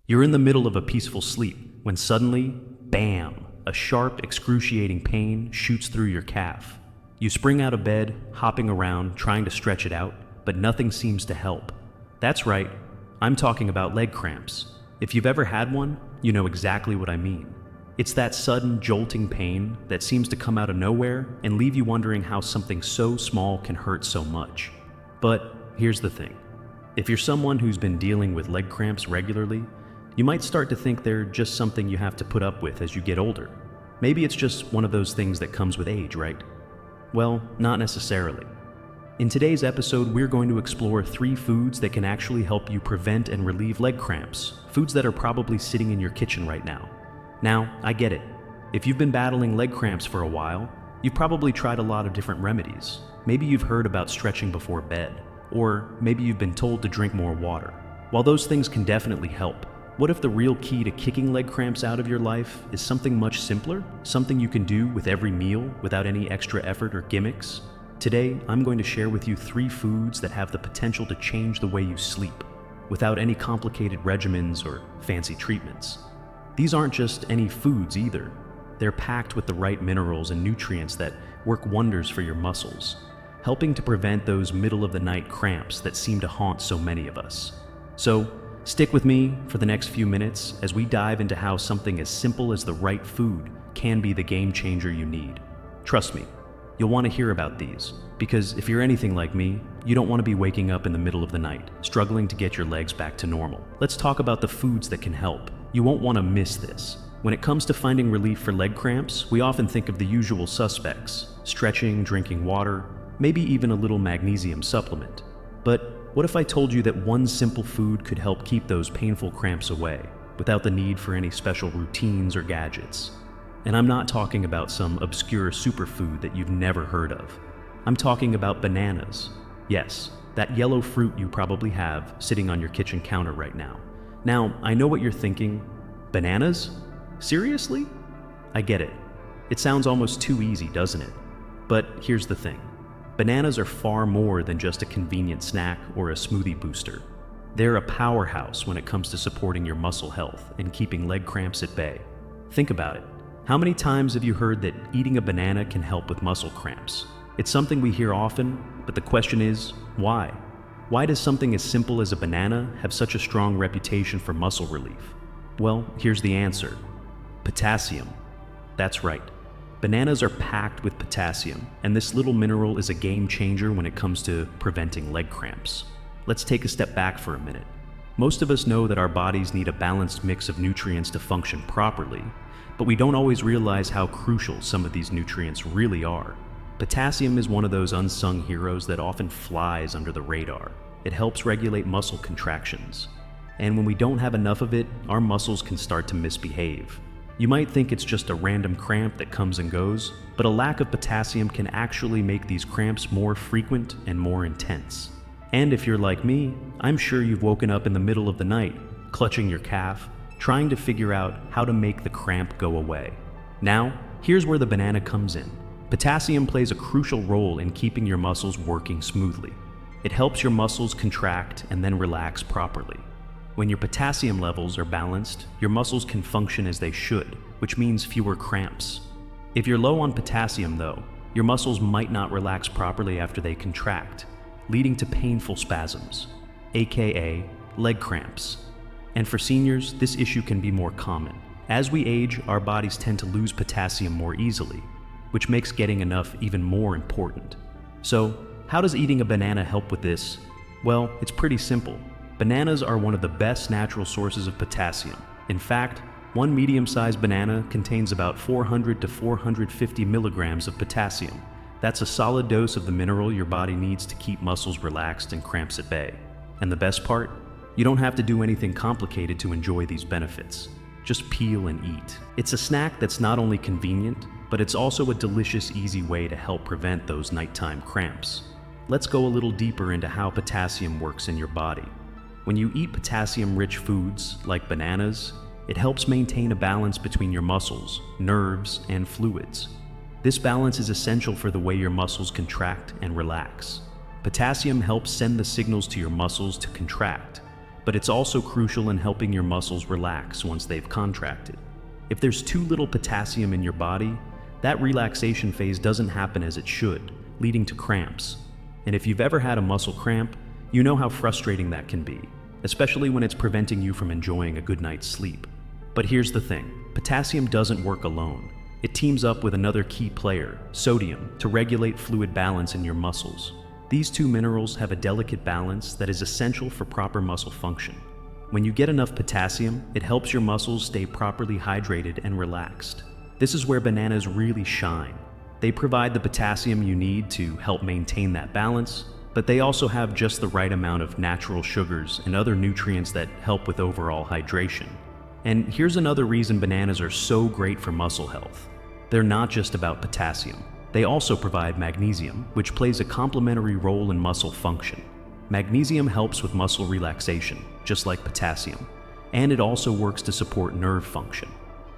You're in the middle of a peaceful sleep when suddenly, bam, a sharp, excruciating pain shoots through your calf. You spring out of bed, hopping around, trying to stretch it out, but nothing seems to help. That's right, I'm talking about leg cramps. If you've ever had one, you know exactly what I mean. It's that sudden, jolting pain that seems to come out of nowhere and leave you wondering how something so small can hurt so much. But here's the thing. If you're someone who's been dealing with leg cramps regularly, you might start to think they're just something you have to put up with as you get older. Maybe it's just one of those things that comes with age, right? Well, not necessarily. In today's episode, we're going to explore 3 foods that can actually help you prevent and relieve leg cramps, foods that are probably sitting in your kitchen right now. Now, I get it. If you've been battling leg cramps for a while, you've probably tried a lot of different remedies. Maybe you've heard about stretching before bed, or maybe you've been told to drink more water. While those things can definitely help, what if the real key to kicking leg cramps out of your life is something much simpler? Something you can do with every meal without any extra effort or gimmicks? Today, I'm going to share with you 3 foods that have the potential to change the way you sleep, without any complicated regimens or fancy treatments. These aren't just any foods either. They're packed with the right minerals and nutrients that work wonders for your muscles, helping to prevent those middle-of-the-night cramps that seem to haunt so many of us. So, stick with me for the next few minutes as we dive into how something as simple as the right food can be the game changer you need. Trust me, you'll want to hear about these, because if you're anything like me, you don't want to be waking up in the middle of the night, struggling to get your legs back to normal. Let's talk about the foods that can help. You won't want to miss this. When it comes to finding relief for leg cramps, we often think of the usual suspects: stretching, drinking water, maybe even a little magnesium supplement. But what if I told you that one simple food could help keep those painful cramps away, without the need for any special routines or gadgets? And I'm not talking about some obscure superfood that you've never heard of. I'm talking about bananas. Yes, that yellow fruit you probably have sitting on your kitchen counter right now. Now, I know what you're thinking. Bananas? Seriously? I get it. It sounds almost too easy, doesn't it? But here's the thing. Bananas are far more than just a convenient snack or a smoothie booster. They're a powerhouse when it comes to supporting your muscle health and keeping leg cramps at bay. Think about it. How many times have you heard that eating a banana can help with muscle cramps? It's something we hear often, but the question is, why? Why does something as simple as a banana have such a strong reputation for muscle relief? Well, here's the answer. Potassium. That's right. Bananas are packed with potassium, and this little mineral is a game changer when it comes to preventing leg cramps. Let's take a step back for a minute. Most of us know that our bodies need a balanced mix of nutrients to function properly, but we don't always realize how crucial some of these nutrients really are. Potassium is one of those unsung heroes that often flies under the radar. It helps regulate muscle contractions. And when we don't have enough of it, our muscles can start to misbehave. You might think it's just a random cramp that comes and goes, but a lack of potassium can actually make these cramps more frequent and more intense. And if you're like me, I'm sure you've woken up in the middle of the night, clutching your calf, trying to figure out how to make the cramp go away. Now, here's where the banana comes in. Potassium plays a crucial role in keeping your muscles working smoothly. It helps your muscles contract and then relax properly. When your potassium levels are balanced, your muscles can function as they should, which means fewer cramps. If you're low on potassium though, your muscles might not relax properly after they contract, leading to painful spasms, aka leg cramps. And for seniors, this issue can be more common. As we age, our bodies tend to lose potassium more easily, which makes getting enough even more important. So, how does eating a banana help with this? Well, it's pretty simple. Bananas are one of the best natural sources of potassium. In fact, one medium-sized banana contains about 400 to 450 milligrams of potassium. That's a solid dose of the mineral your body needs to keep muscles relaxed and cramps at bay. And the best part? You don't have to do anything complicated to enjoy these benefits. Just peel and eat. It's a snack that's not only convenient, but it's also a delicious, easy way to help prevent those nighttime cramps. Let's go a little deeper into how potassium works in your body. When you eat potassium-rich foods, like bananas, it helps maintain a balance between your muscles, nerves, and fluids. This balance is essential for the way your muscles contract and relax. Potassium helps send the signals to your muscles to contract, but it's also crucial in helping your muscles relax once they've contracted. If there's too little potassium in your body, that relaxation phase doesn't happen as it should, leading to cramps. And if you've ever had a muscle cramp, you know how frustrating that can be, especially when it's preventing you from enjoying a good night's sleep. But here's the thing, potassium doesn't work alone. It teams up with another key player, sodium, to regulate fluid balance in your muscles. These two minerals have a delicate balance that is essential for proper muscle function. When you get enough potassium, it helps your muscles stay properly hydrated and relaxed. This is where bananas really shine. They provide the potassium you need to help maintain that balance, but they also have just the right amount of natural sugars and other nutrients that help with overall hydration. And here's another reason bananas are so great for muscle health. They're not just about potassium. They also provide magnesium, which plays a complementary role in muscle function. Magnesium helps with muscle relaxation, just like potassium, and it also works to support nerve function.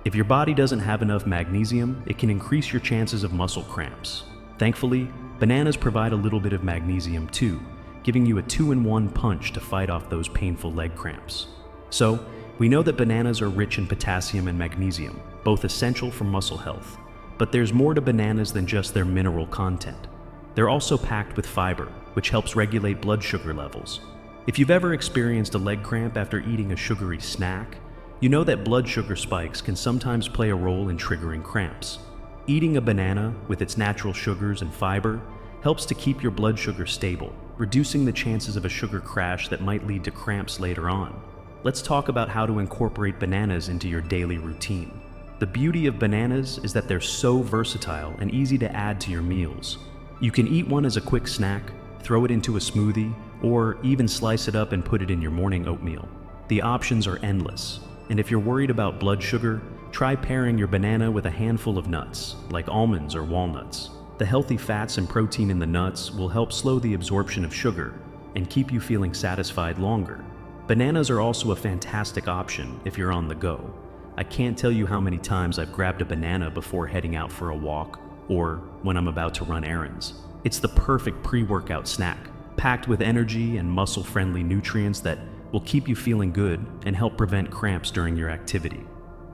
If your body doesn't have enough magnesium, it can increase your chances of muscle cramps. Thankfully, bananas provide a little bit of magnesium too, giving you a 2-in-1 punch to fight off those painful leg cramps. So, we know that bananas are rich in potassium and magnesium, both essential for muscle health. But there's more to bananas than just their mineral content. They're also packed with fiber, which helps regulate blood sugar levels. If you've ever experienced a leg cramp after eating a sugary snack, you know that blood sugar spikes can sometimes play a role in triggering cramps. Eating a banana, with its natural sugars and fiber, helps to keep your blood sugar stable, reducing the chances of a sugar crash that might lead to cramps later on. Let's talk about how to incorporate bananas into your daily routine. The beauty of bananas is that they're so versatile and easy to add to your meals. You can eat one as a quick snack, throw it into a smoothie, or even slice it up and put it in your morning oatmeal. The options are endless, and if you're worried about blood sugar, try pairing your banana with a handful of nuts, like almonds or walnuts. The healthy fats and protein in the nuts will help slow the absorption of sugar and keep you feeling satisfied longer. Bananas are also a fantastic option if you're on the go. I can't tell you how many times I've grabbed a banana before heading out for a walk or when I'm about to run errands. It's the perfect pre-workout snack, packed with energy and muscle-friendly nutrients that will keep you feeling good and help prevent cramps during your activity.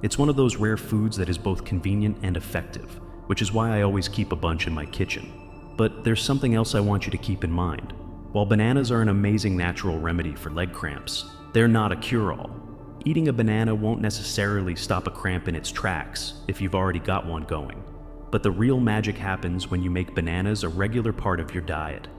It's one of those rare foods that is both convenient and effective, which is why I always keep a bunch in my kitchen. But there's something else I want you to keep in mind. While bananas are an amazing natural remedy for leg cramps, they're not a cure-all. Eating a banana won't necessarily stop a cramp in its tracks if you've already got one going. But the real magic happens when you make bananas a regular part of your diet.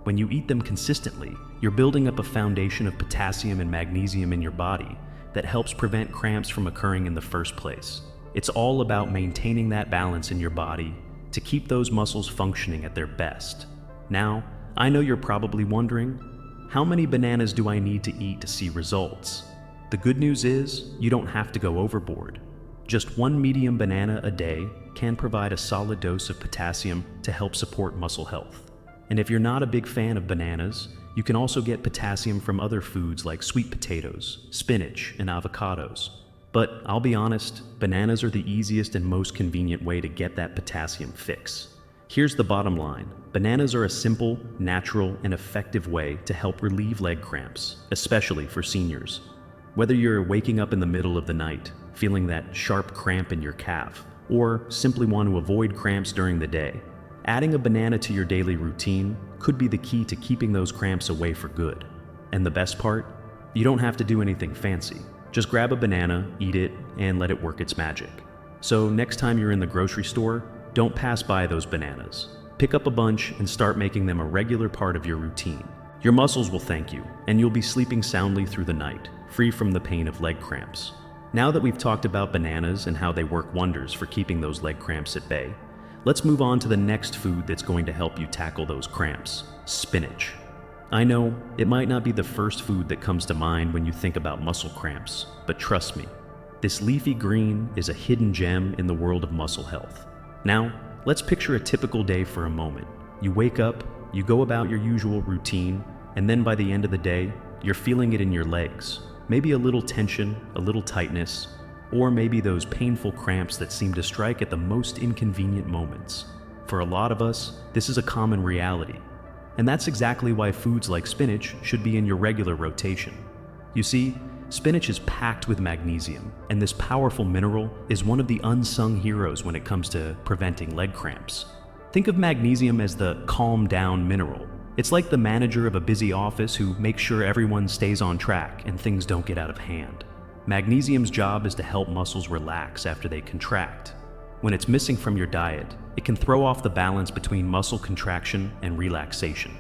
When you eat them consistently, you're building up a foundation of potassium and magnesium in your body that helps prevent cramps from occurring in the first place. It's all about maintaining that balance in your body to keep those muscles functioning at their best. Now, I know you're probably wondering, how many bananas do I need to eat to see results? The good news is, you don't have to go overboard. Just one medium banana a day can provide a solid dose of potassium to help support muscle health. And if you're not a big fan of bananas, you can also get potassium from other foods like sweet potatoes, spinach, and avocados. But I'll be honest, bananas are the easiest and most convenient way to get that potassium fix. Here's the bottom line. Bananas are a simple, natural, and effective way to help relieve leg cramps, especially for seniors. Whether you're waking up in the middle of the night, feeling that sharp cramp in your calf, or simply want to avoid cramps during the day, adding a banana to your daily routine could be the key to keeping those cramps away for good. And the best part? You don't have to do anything fancy. Just grab a banana, eat it, and let it work its magic. So next time you're in the grocery store, don't pass by those bananas. Pick up a bunch and start making them a regular part of your routine. Your muscles will thank you, and you'll be sleeping soundly through the night, free from the pain of leg cramps. Now that we've talked about bananas and how they work wonders for keeping those leg cramps at bay, let's move on to the next food that's going to help you tackle those cramps: spinach. I know it might not be the first food that comes to mind when you think about muscle cramps, but trust me, this leafy green is a hidden gem in the world of muscle health. Now, let's picture a typical day for a moment. You wake up, you go about your usual routine, and then by the end of the day, you're feeling it in your legs. Maybe a little tension, a little tightness, or maybe those painful cramps that seem to strike at the most inconvenient moments. For a lot of us, this is a common reality. And that's exactly why foods like spinach should be in your regular rotation. You see, spinach is packed with magnesium, and this powerful mineral is one of the unsung heroes when it comes to preventing leg cramps. Think of magnesium as the calm down mineral. It's like the manager of a busy office who makes sure everyone stays on track and things don't get out of hand. Magnesium's job is to help muscles relax after they contract. When it's missing from your diet, it can throw off the balance between muscle contraction and relaxation.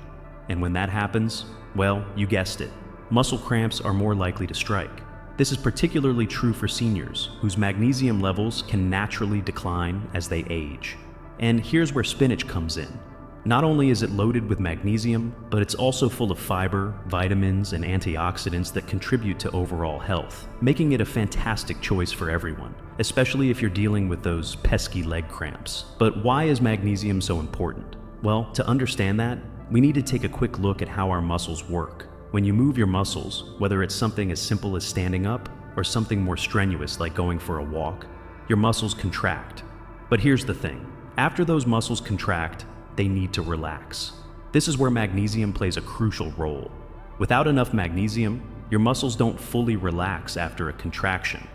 And when that happens, well, you guessed it, muscle cramps are more likely to strike. This is particularly true for seniors, whose magnesium levels can naturally decline as they age. And here's where spinach comes in. Not only is it loaded with magnesium, but it's also full of fiber, vitamins, and antioxidants that contribute to overall health, making it a fantastic choice for everyone, especially if you're dealing with those pesky leg cramps. But why is magnesium so important? Well, to understand that, we need to take a quick look at how our muscles work. When you move your muscles, whether it's something as simple as standing up or something more strenuous like going for a walk, your muscles contract. But here's the thing. After those muscles contract, they need to relax. This is where magnesium plays a crucial role. Without enough magnesium, your muscles don't fully relax after a contraction,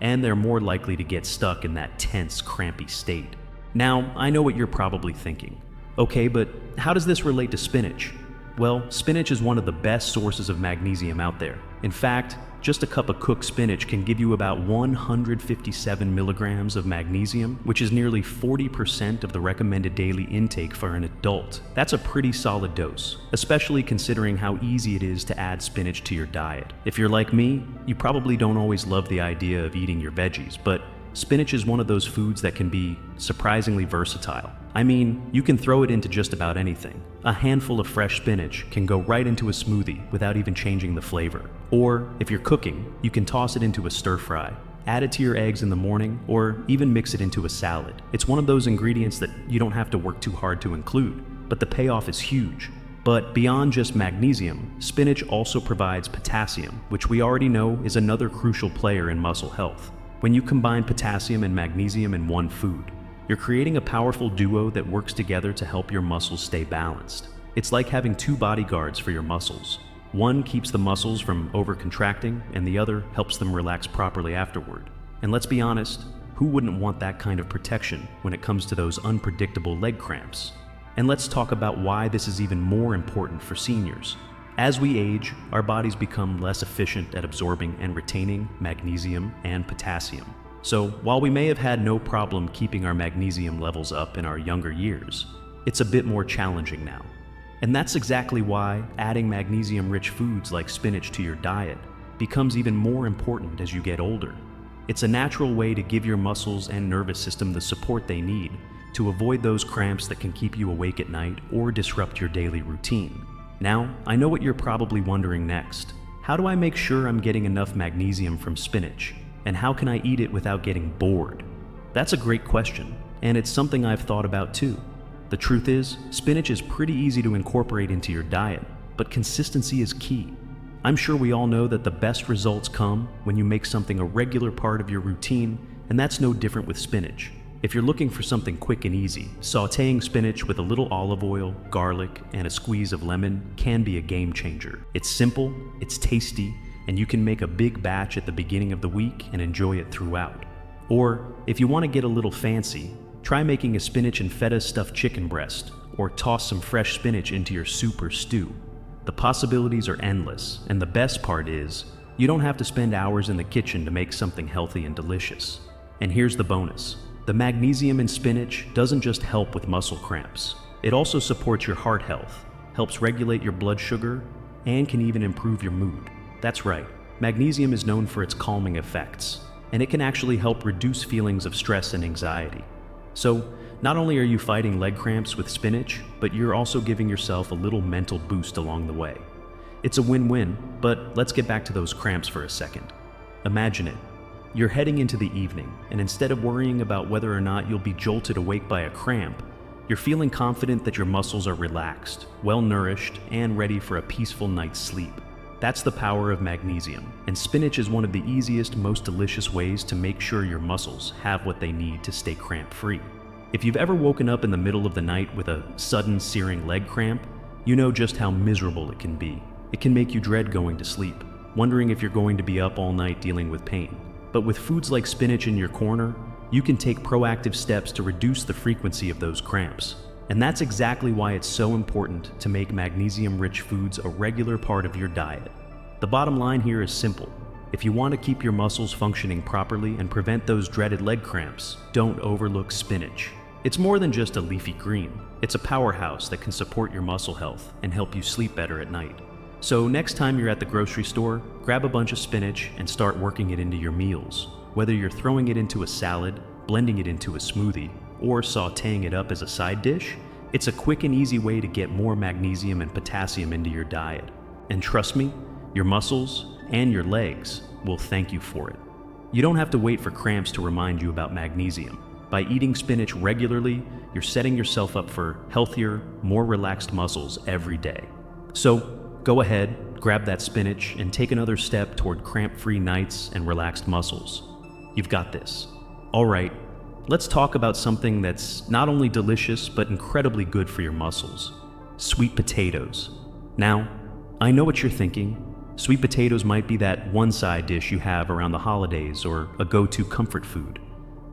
and they're more likely to get stuck in that tense, crampy state. Now, I know what you're probably thinking. Okay, but how does this relate to spinach? Well, spinach is one of the best sources of magnesium out there. In fact, just a cup of cooked spinach can give you about 157 milligrams of magnesium, which is nearly 40% of the recommended daily intake for an adult. That's a pretty solid dose, especially considering how easy it is to add spinach to your diet. If you're like me, you probably don't always love the idea of eating your veggies, but spinach is one of those foods that can be surprisingly versatile. I mean, you can throw it into just about anything. A handful of fresh spinach can go right into a smoothie without even changing the flavor. Or, if you're cooking, you can toss it into a stir fry, add it to your eggs in the morning, or even mix it into a salad. It's one of those ingredients that you don't have to work too hard to include, but the payoff is huge. But beyond just magnesium, spinach also provides potassium, which we already know is another crucial player in muscle health. When you combine potassium and magnesium in one food, you're creating a powerful duo that works together to help your muscles stay balanced. It's like having two bodyguards for your muscles. One keeps the muscles from overcontracting, and the other helps them relax properly afterward. And let's be honest, who wouldn't want that kind of protection when it comes to those unpredictable leg cramps? And let's talk about why this is even more important for seniors. As we age, our bodies become less efficient at absorbing and retaining magnesium and potassium. So, while we may have had no problem keeping our magnesium levels up in our younger years, it's a bit more challenging now. And that's exactly why adding magnesium-rich foods like spinach to your diet becomes even more important as you get older. It's a natural way to give your muscles and nervous system the support they need to avoid those cramps that can keep you awake at night or disrupt your daily routine. Now, I know what you're probably wondering next. How do I make sure I'm getting enough magnesium from spinach? And how can I eat it without getting bored? That's a great question, and it's something I've thought about too. The truth is, spinach is pretty easy to incorporate into your diet, but consistency is key. I'm sure we all know that the best results come when you make something a regular part of your routine, and that's no different with spinach. If you're looking for something quick and easy, sautéing spinach with a little olive oil, garlic, and a squeeze of lemon can be a game changer. It's simple, it's tasty, and you can make a big batch at the beginning of the week and enjoy it throughout. Or, if you want to get a little fancy, try making a spinach and feta stuffed chicken breast, or toss some fresh spinach into your soup or stew. The possibilities are endless, and the best part is, you don't have to spend hours in the kitchen to make something healthy and delicious. And here's the bonus. The magnesium in spinach doesn't just help with muscle cramps. It also supports your heart health, helps regulate your blood sugar, and can even improve your mood. That's right, magnesium is known for its calming effects, and it can actually help reduce feelings of stress and anxiety. So, not only are you fighting leg cramps with spinach, but you're also giving yourself a little mental boost along the way. It's a win-win, but let's get back to those cramps for a second. Imagine it. You're heading into the evening, and instead of worrying about whether or not you'll be jolted awake by a cramp, you're feeling confident that your muscles are relaxed, well-nourished, and ready for a peaceful night's sleep. That's the power of magnesium, and spinach is one of the easiest, most delicious ways to make sure your muscles have what they need to stay cramp-free. If you've ever woken up in the middle of the night with a sudden searing leg cramp, you know just how miserable it can be. It can make you dread going to sleep. wondering if you're going to be up all night dealing with pain. But with foods like spinach in your corner, you can take proactive steps to reduce the frequency of those cramps. And that's exactly why it's so important to make magnesium-rich foods a regular part of your diet. The bottom line here is simple. If you want to keep your muscles functioning properly and prevent those dreaded leg cramps, don't overlook spinach. It's more than just a leafy green. It's a powerhouse that can support your muscle health and help you sleep better at night. So next time you're at the grocery store, grab a bunch of spinach and start working it into your meals. Whether you're throwing it into a salad, blending it into a smoothie, or sautéing it up as a side dish, it's a quick and easy way to get more magnesium and potassium into your diet. And trust me, your muscles and your legs will thank you for it. You don't have to wait for cramps to remind you about magnesium. By eating spinach regularly, you're setting yourself up for healthier, more relaxed muscles every day. So go ahead, grab that spinach, and take another step toward cramp-free nights and relaxed muscles. You've got this. All right, let's talk about something that's not only delicious but incredibly good for your muscles: sweet potatoes. Now, I know what you're thinking. Sweet potatoes might be that one side dish you have around the holidays or a go-to comfort food.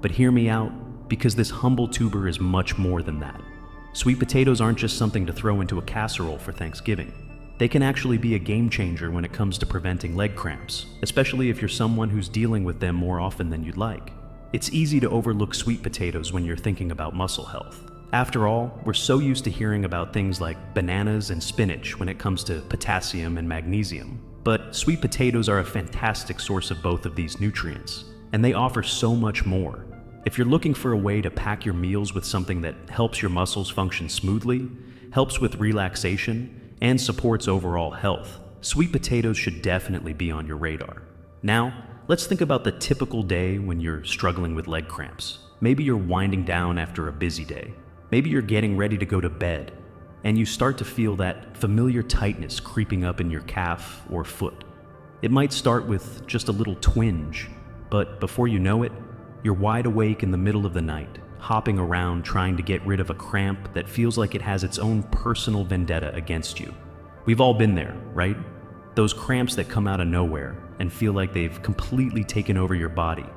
But hear me out, because this humble tuber is much more than that. Sweet potatoes aren't just something to throw into a casserole for Thanksgiving. They can actually be a game changer when it comes to preventing leg cramps, especially if you're someone who's dealing with them more often than you'd like. It's easy to overlook sweet potatoes when you're thinking about muscle health. After all, we're so used to hearing about things like bananas and spinach when it comes to potassium and magnesium. But sweet potatoes are a fantastic source of both of these nutrients, and they offer so much more. If you're looking for a way to pack your meals with something that helps your muscles function smoothly, helps with relaxation, and supports overall health, sweet potatoes should definitely be on your radar. Now, let's think about the typical day when you're struggling with leg cramps. Maybe you're winding down after a busy day. Maybe you're getting ready to go to bed, and you start to feel that familiar tightness creeping up in your calf or foot. It might start with just a little twinge, but before you know it, you're wide awake in the middle of the night, hopping around trying to get rid of a cramp that feels like it has its own personal vendetta against you. We've all been there, right? Those cramps that come out of nowhere and feel like they've completely taken over your body.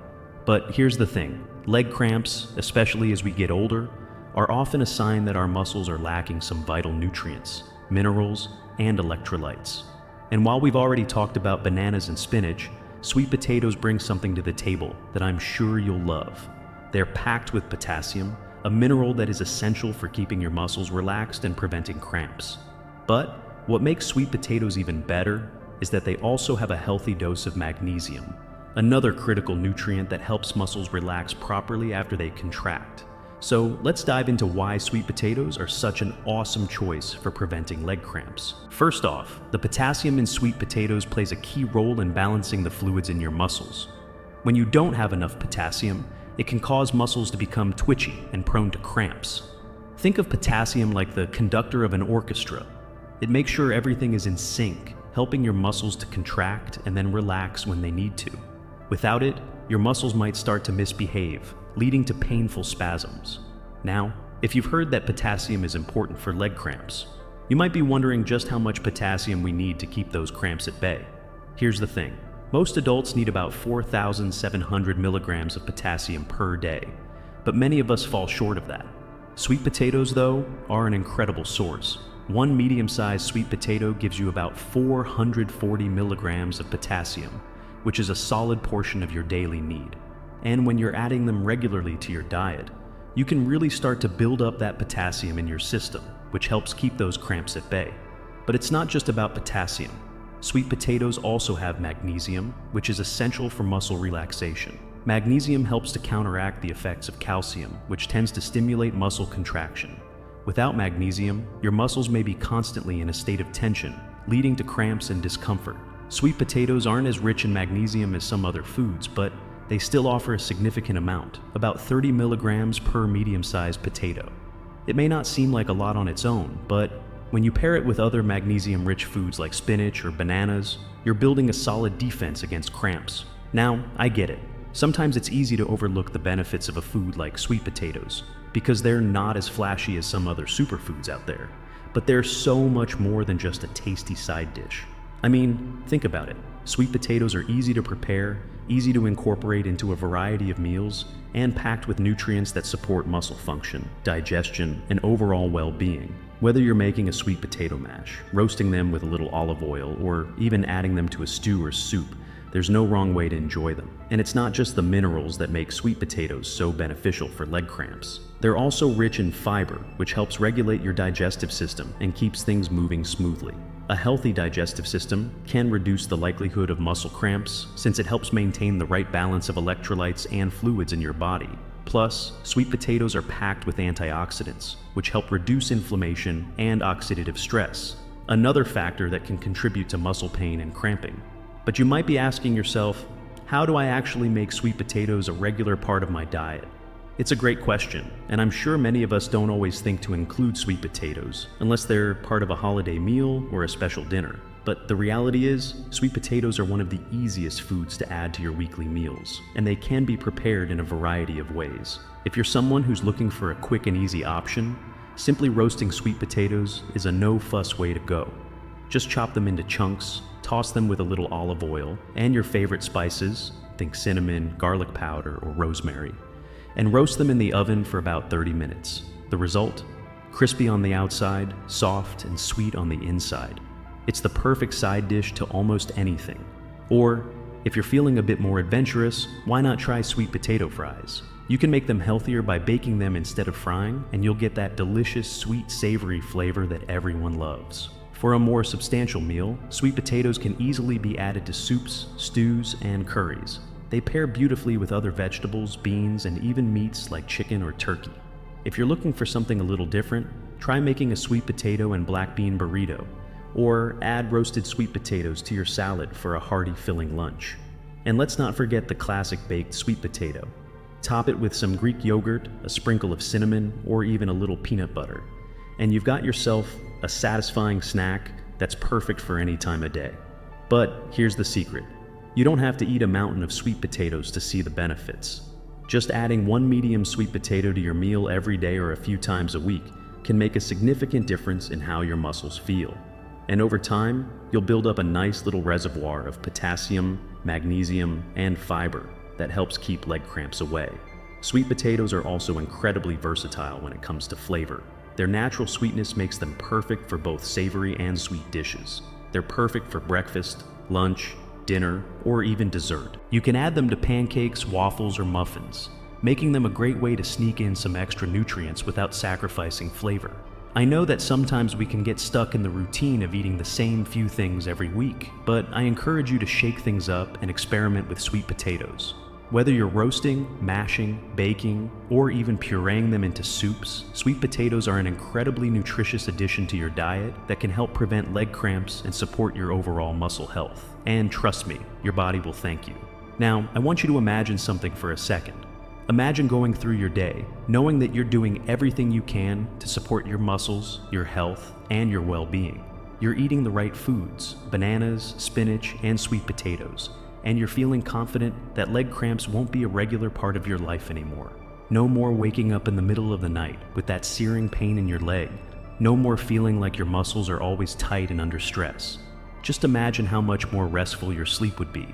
But here's the thing, leg cramps, especially as we get older, are often a sign that our muscles are lacking some vital nutrients, minerals, and electrolytes. And while we've already talked about bananas and spinach, sweet potatoes bring something to the table that I'm sure you'll love. They're packed with potassium, a mineral that is essential for keeping your muscles relaxed and preventing cramps. But what makes sweet potatoes even better is that they also have a healthy dose of magnesium, another critical nutrient that helps muscles relax properly after they contract. So let's dive into why sweet potatoes are such an awesome choice for preventing leg cramps. First off, the potassium in sweet potatoes plays a key role in balancing the fluids in your muscles. When you don't have enough potassium, it can cause muscles to become twitchy and prone to cramps. Think of potassium like the conductor of an orchestra. It makes sure everything is in sync, helping your muscles to contract and then relax when they need to. Without it, your muscles might start to misbehave, leading to painful spasms. Now, if you've heard that potassium is important for leg cramps, you might be wondering just how much potassium we need to keep those cramps at bay. Here's the thing. Most adults need about 4,700 milligrams of potassium per day, but many of us fall short of that. Sweet potatoes, though, are an incredible source. One medium-sized sweet potato gives you about 440 milligrams of potassium, which is a solid portion of your daily need. And when you're adding them regularly to your diet, you can really start to build up that potassium in your system, which helps keep those cramps at bay. But it's not just about potassium. Sweet potatoes also have magnesium, which is essential for muscle relaxation. Magnesium helps to counteract the effects of calcium, which tends to stimulate muscle contraction. Without magnesium, your muscles may be constantly in a state of tension, leading to cramps and discomfort. Sweet potatoes aren't as rich in magnesium as some other foods, but they still offer a significant amount, about 30 milligrams per medium-sized potato. It may not seem like a lot on its own, but when you pair it with other magnesium-rich foods like spinach or bananas, you're building a solid defense against cramps. Now, I get it. Sometimes it's easy to overlook the benefits of a food like sweet potatoes, because they're not as flashy as some other superfoods out there. But they're so much more than just a tasty side dish. I mean, think about it. Sweet potatoes are easy to prepare, easy to incorporate into a variety of meals, and packed with nutrients that support muscle function, digestion, and overall well-being. Whether you're making a sweet potato mash, roasting them with a little olive oil, or even adding them to a stew or soup, there's no wrong way to enjoy them. And it's not just the minerals that make sweet potatoes so beneficial for leg cramps. They're also rich in fiber, which helps regulate your digestive system and keeps things moving smoothly. A healthy digestive system can reduce the likelihood of muscle cramps since it helps maintain the right balance of electrolytes and fluids in your body. Plus, sweet potatoes are packed with antioxidants, which help reduce inflammation and oxidative stress, another factor that can contribute to muscle pain and cramping. But you might be asking yourself, how do I actually make sweet potatoes a regular part of my diet? It's a great question, and I'm sure many of us don't always think to include sweet potatoes unless they're part of a holiday meal or a special dinner. But the reality is, sweet potatoes are one of the easiest foods to add to your weekly meals, and they can be prepared in a variety of ways. If you're someone who's looking for a quick and easy option, simply roasting sweet potatoes is a no-fuss way to go. Just chop them into chunks, toss them with a little olive oil and your favorite spices, think cinnamon, garlic powder, or rosemary, and roast them in the oven for about 30 minutes. The result? Crispy on the outside, soft and sweet on the inside. It's the perfect side dish to almost anything. Or, if you're feeling a bit more adventurous, why not try sweet potato fries? You can make them healthier by baking them instead of frying, and you'll get that delicious, sweet, savory flavor that everyone loves. For a more substantial meal, sweet potatoes can easily be added to soups, stews, and curries. They pair beautifully with other vegetables, beans, and even meats like chicken or turkey. If you're looking for something a little different, try making a sweet potato and black bean burrito, or add roasted sweet potatoes to your salad for a hearty, filling lunch. And let's not forget the classic baked sweet potato. Top it with some Greek yogurt, a sprinkle of cinnamon, or even a little peanut butter, and you've got yourself a satisfying snack that's perfect for any time of day. But here's the secret. You don't have to eat a mountain of sweet potatoes to see the benefits. Just adding one medium sweet potato to your meal every day or a few times a week can make a significant difference in how your muscles feel. And over time, you'll build up a nice little reservoir of potassium, magnesium, and fiber that helps keep leg cramps away. Sweet potatoes are also incredibly versatile when it comes to flavor. Their natural sweetness makes them perfect for both savory and sweet dishes. They're perfect for breakfast, lunch, dinner, or even dessert. You can add them to pancakes, waffles, or muffins, making them a great way to sneak in some extra nutrients without sacrificing flavor. I know that sometimes we can get stuck in the routine of eating the same few things every week, but I encourage you to shake things up and experiment with sweet potatoes. Whether you're roasting, mashing, baking, or even pureeing them into soups, sweet potatoes are an incredibly nutritious addition to your diet that can help prevent leg cramps and support your overall muscle health. And trust me, your body will thank you. Now, I want you to imagine something for a second. Imagine going through your day, knowing that you're doing everything you can to support your muscles, your health, and your well-being. You're eating the right foods, bananas, spinach, and sweet potatoes, and you're feeling confident that leg cramps won't be a regular part of your life anymore. No more waking up in the middle of the night with that searing pain in your leg. No more feeling like your muscles are always tight and under stress. Just imagine how much more restful your sleep would be.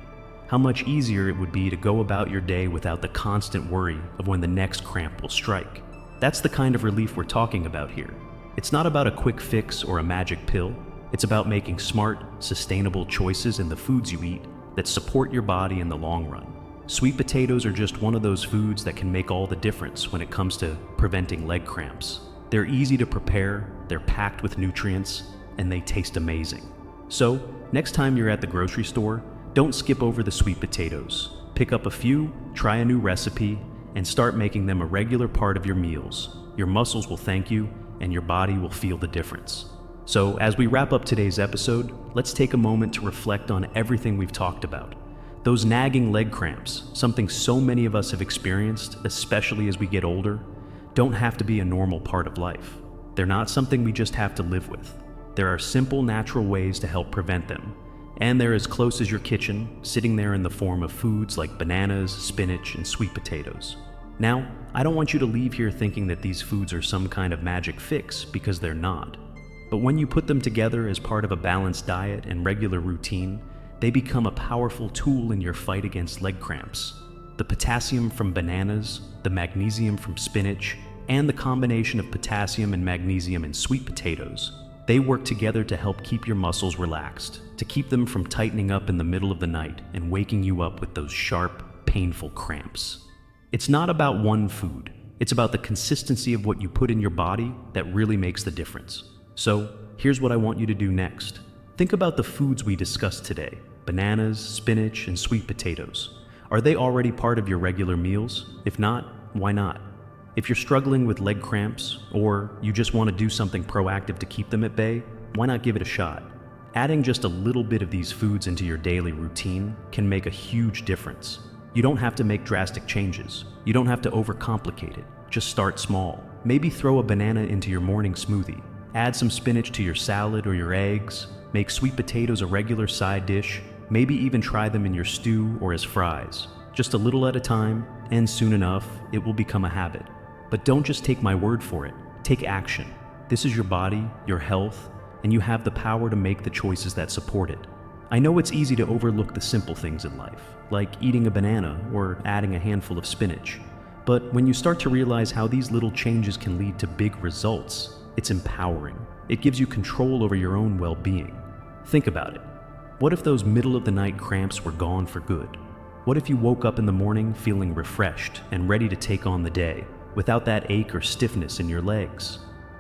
How much easier it would be to go about your day without the constant worry of when the next cramp will strike. That's the kind of relief we're talking about here. It's not about a quick fix or a magic pill. It's about making smart, sustainable choices in the foods you eat that support your body in the long run. Sweet potatoes are just one of those foods that can make all the difference when it comes to preventing leg cramps. They're easy to prepare, they're packed with nutrients, and they taste amazing. So, next time you're at the grocery store, don't skip over the sweet potatoes. Pick up a few, try a new recipe, and start making them a regular part of your meals. Your muscles will thank you, and your body will feel the difference. So, as we wrap up today's episode, let's take a moment to reflect on everything we've talked about. Those nagging leg cramps, something so many of us have experienced, especially as we get older, don't have to be a normal part of life. They're not something we just have to live with. There are simple, natural ways to help prevent them, and they're as close as your kitchen, sitting there in the form of foods like bananas, spinach, and sweet potatoes. Now, I don't want you to leave here thinking that these foods are some kind of magic fix, because they're not. But when you put them together as part of a balanced diet and regular routine, they become a powerful tool in your fight against leg cramps. The potassium from bananas, the magnesium from spinach, and the combination of potassium and magnesium in sweet potatoes, they work together to help keep your muscles relaxed, to keep them from tightening up in the middle of the night and waking you up with those sharp, painful cramps. It's not about one food. It's about the consistency of what you put in your body that really makes the difference. So, here's what I want you to do next. Think about the foods we discussed today: bananas, spinach, and sweet potatoes. Are they already part of your regular meals? If not, why not? If you're struggling with leg cramps, or you just want to do something proactive to keep them at bay, why not give it a shot? Adding just a little bit of these foods into your daily routine can make a huge difference. You don't have to make drastic changes. You don't have to overcomplicate it. Just start small. Maybe throw a banana into your morning smoothie. Add some spinach to your salad or your eggs. Make sweet potatoes a regular side dish. Maybe even try them in your stew or as fries. Just a little at a time, and soon enough, it will become a habit. But don't just take my word for it. Take action. This is your body, your health, and you have the power to make the choices that support it. I know it's easy to overlook the simple things in life, like eating a banana or adding a handful of spinach. But when you start to realize how these little changes can lead to big results, it's empowering. It gives you control over your own well-being. Think about it. What if those middle-of-the-night cramps were gone for good? What if you woke up in the morning feeling refreshed and ready to take on the day, without that ache or stiffness in your legs?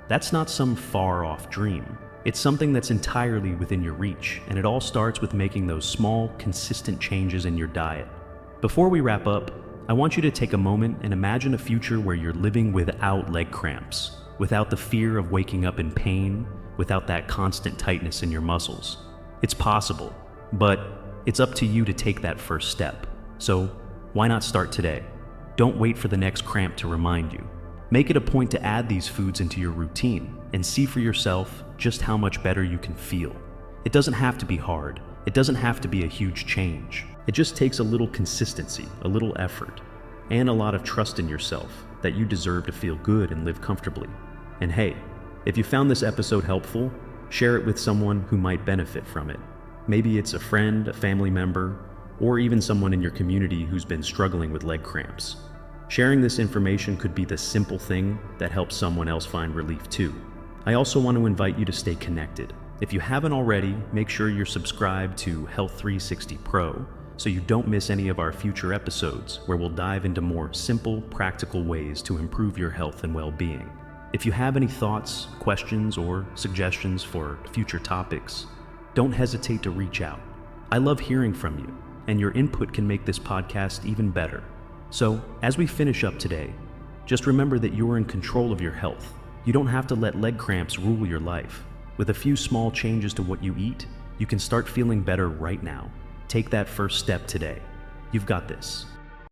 That's not some far-off dream. It's something that's entirely within your reach, and it all starts with making those small, consistent changes in your diet. Before we wrap up, I want you to take a moment and imagine a future where you're living without leg cramps, without the fear of waking up in pain, without that constant tightness in your muscles. It's possible, but it's up to you to take that first step. So, why not start today? Don't wait for the next cramp to remind you. Make it a point to add these foods into your routine and see for yourself just how much better you can feel. It doesn't have to be hard. It doesn't have to be a huge change. It just takes a little consistency, a little effort, and a lot of trust in yourself that you deserve to feel good and live comfortably. And hey, if you found this episode helpful, share it with someone who might benefit from it. Maybe it's a friend, a family member, or even someone in your community who's been struggling with leg cramps. Sharing this information could be the simple thing that helps someone else find relief too. I also want to invite you to stay connected. If you haven't already, make sure you're subscribed to Health 360 Pro so you don't miss any of our future episodes where we'll dive into more simple, practical ways to improve your health and well-being. If you have any thoughts, questions, or suggestions for future topics, don't hesitate to reach out. I love hearing from you, and your input can make this podcast even better. So, as we finish up today, just remember that you're in control of your health. You don't have to let leg cramps rule your life. With a few small changes to what you eat, you can start feeling better right now. Take that first step today. You've got this.